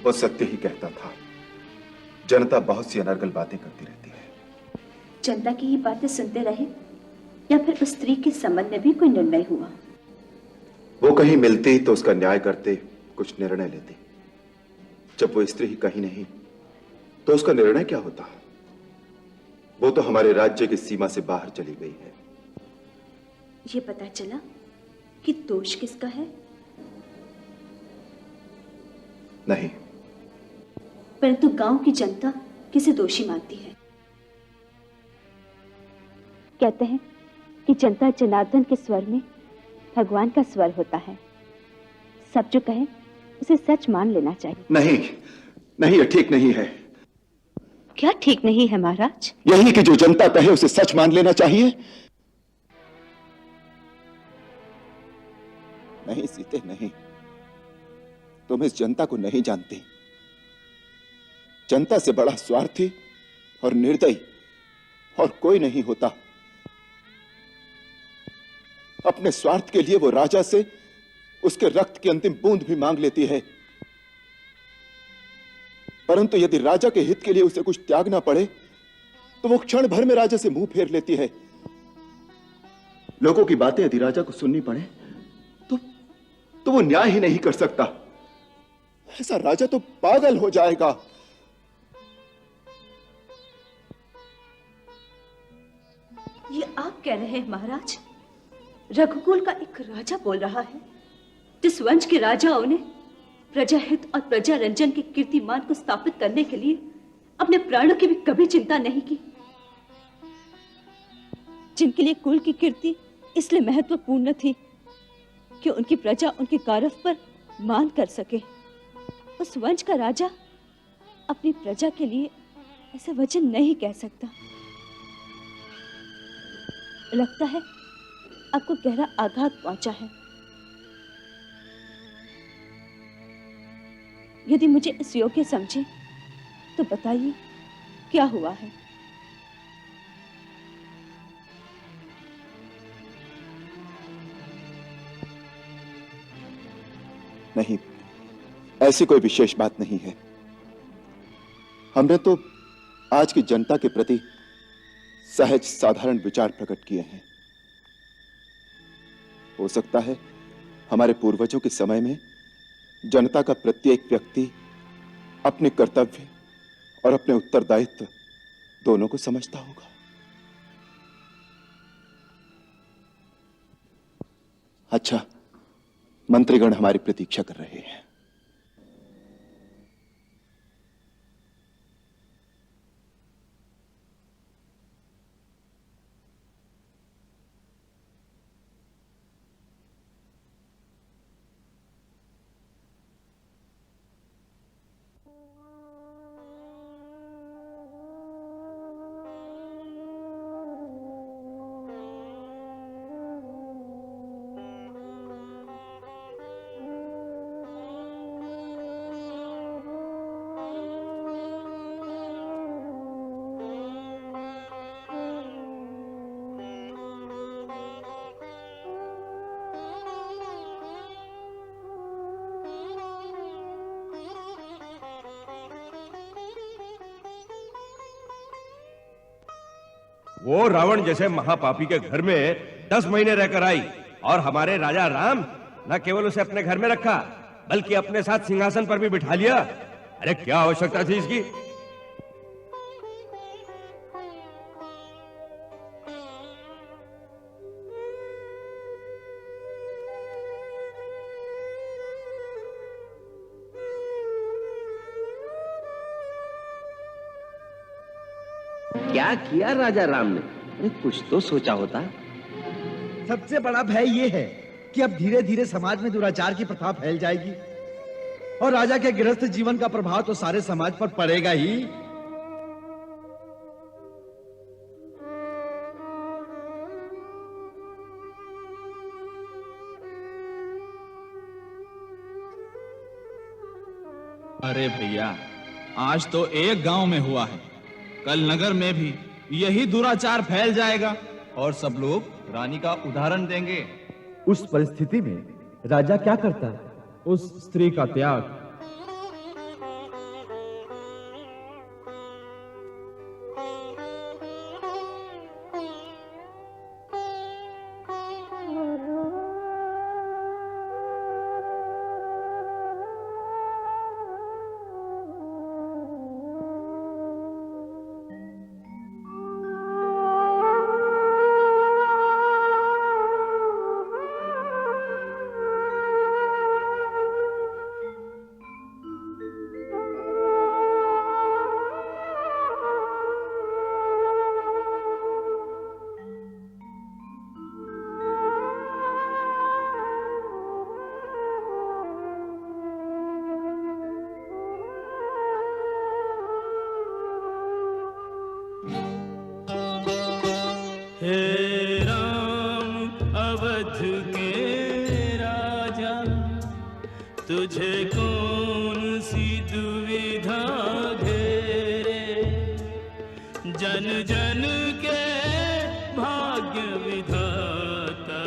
वो सत्य ही कहता था। जनता बहुत सी अनर्गल बातें करती रहती है। जनता की ही बातें सुनते रहे या फिर उस स्त्री के संबंध में भी कोई निर्णय हुआ? वो कहीं मिलती तो उसका न्याय करते, कुछ निर्णय लेते। जब वो स्त्री ही कहीं नहीं तो उसका निर्णय क्या होता? वो तो हमारे राज्य की सीमा से बाहर चली गई है। ये पता चला कि दोष किसका है? नहीं, परंतु गांव की जनता किसे दोषी मानती है? कहते हैं कि जनता जनार्दन के स्वर में भगवान का स्वर होता है। सब जो कहें उसे सच मान लेना चाहिए। नहीं नहीं, ये ठीक नहीं है। क्या ठीक नहीं है महाराज? यही कि जो जनता कहे उसे सच मान लेना चाहिए। नहीं सीते, नहीं, तुम इस जनता को नहीं जानते। जनता से बड़ा स्वार्थी और निर्दयी और कोई नहीं होता। अपने स्वार्थ के लिए वो राजा से उसके रक्त की अंतिम बूंद भी मांग लेती है, परंतु यदि राजा के हित के लिए उसे कुछ त्यागना पड़े तो वो क्षण भर में राजा से मुंह फेर लेती है। लोगों की बातें यदि राजा को सुननी पड़े तो वो न्याय ही नहीं कर सकता। ऐसा राजा तो पागल हो जाएगा। ये आप कह रहे हैं महाराज? रघुकुल का एक राजा बोल रहा है जिस वंश के राजाओं ने प्रजाहित और प्रजा रंजन के कीर्तिमान को स्थापित करने के लिए अपने प्राणों की भी कभी चिंता नहीं की, जिनके लिए कुल की कीर्ति इसलिए महत्वपूर्ण थी कि उनकी प्रजा उनके गौरव पर मान कर सके। उस वंश का राजा अपनी प्रजा के लिए ऐसा वचन नहीं कह सकता। लगता है आपको गहरा आघात पहुंचा है। यदि मुझे इस योग्य समझे तो बताइए क्या हुआ है? नहीं, ऐसी कोई विशेष बात नहीं है। हमने तो आज की जनता के प्रति सहज साधारण विचार प्रकट किए हैं। हो सकता है हमारे पूर्वजों के समय में जनता का प्रत्येक व्यक्ति अपने कर्तव्य और अपने उत्तरदायित्व दोनों को समझता होगा। अच्छा, मंत्रीगण हमारी प्रतीक्षा कर रहे हैं। वो रावण जैसे महापापी के घर में 10 महीने रहकर आई और हमारे राजा राम न केवल उसे अपने घर में रखा बल्कि अपने साथ सिंहासन पर भी बिठा लिया। अरे क्या आवश्यकता थी इसकी? क्या किया राजा राम ने? अरे कुछ तो सोचा होता। सबसे बड़ा भय यह है कि अब धीरे धीरे समाज में दुराचार की प्रथा फैल जाएगी और राजा के गृहस्थ जीवन का प्रभाव तो सारे समाज पर पड़ेगा ही। अरे भैया, आज तो एक गांव में हुआ है, कल नगर में भी यही दुराचार फैल जाएगा और सब लोग रानी का उदाहरण देंगे। उस परिस्थिति में राजा क्या करता? उस स्त्री का त्याग अवध के राजा, तुझे कौन सी दुविधा घेरे, जन जन के भाग्य विधाता,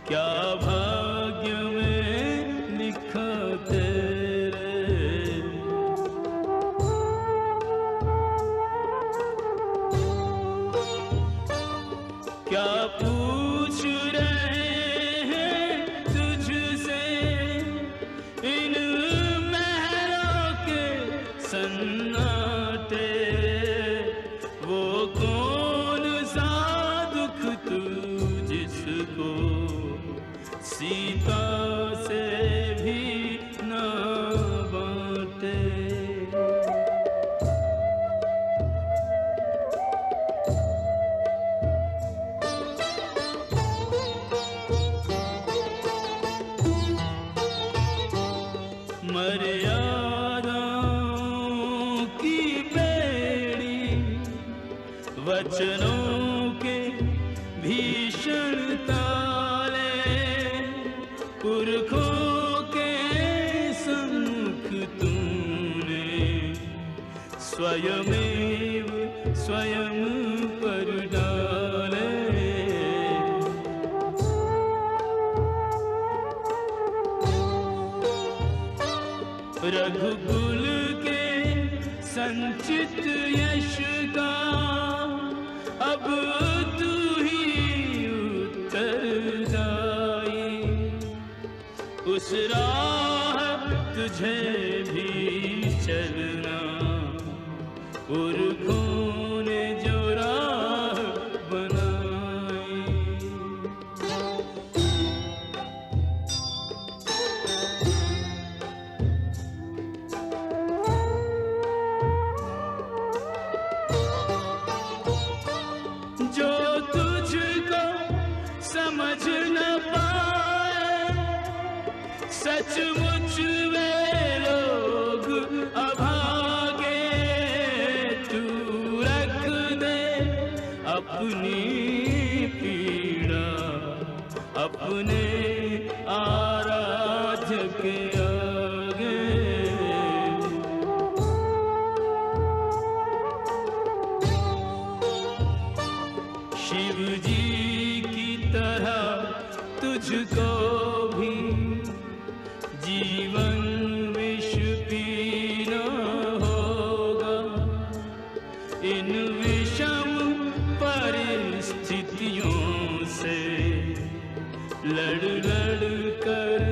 क्या भाग्य में लिखा तेरे। क्या पूछ रहे हैं तुझसे इन महरों के सन्नाटे, वो कौन सा दुख तू जिसको सीता से भी न बांटे। मर्यादाओं की बेड़ी, वचनों के भीषण ताले, पुरखों के सम्मुख तूने स्वयमेव स्वयं पर डाले। रघुकुल के संचित यश का अब तू ही उत्तरदायी, उस राह तुझे भी चलना, पुरखों ने जो राह बनाई। जो तुझको समझ न पाए, सचमुच वे लोग अभागे, तू रख दे अपनी पीड़ा अपने आराध्य के आगे। शिव जी की तरह तुझको भी जीवन विष पीना होगा, इन विषम परिस्थितियों से लड़ लड़ कर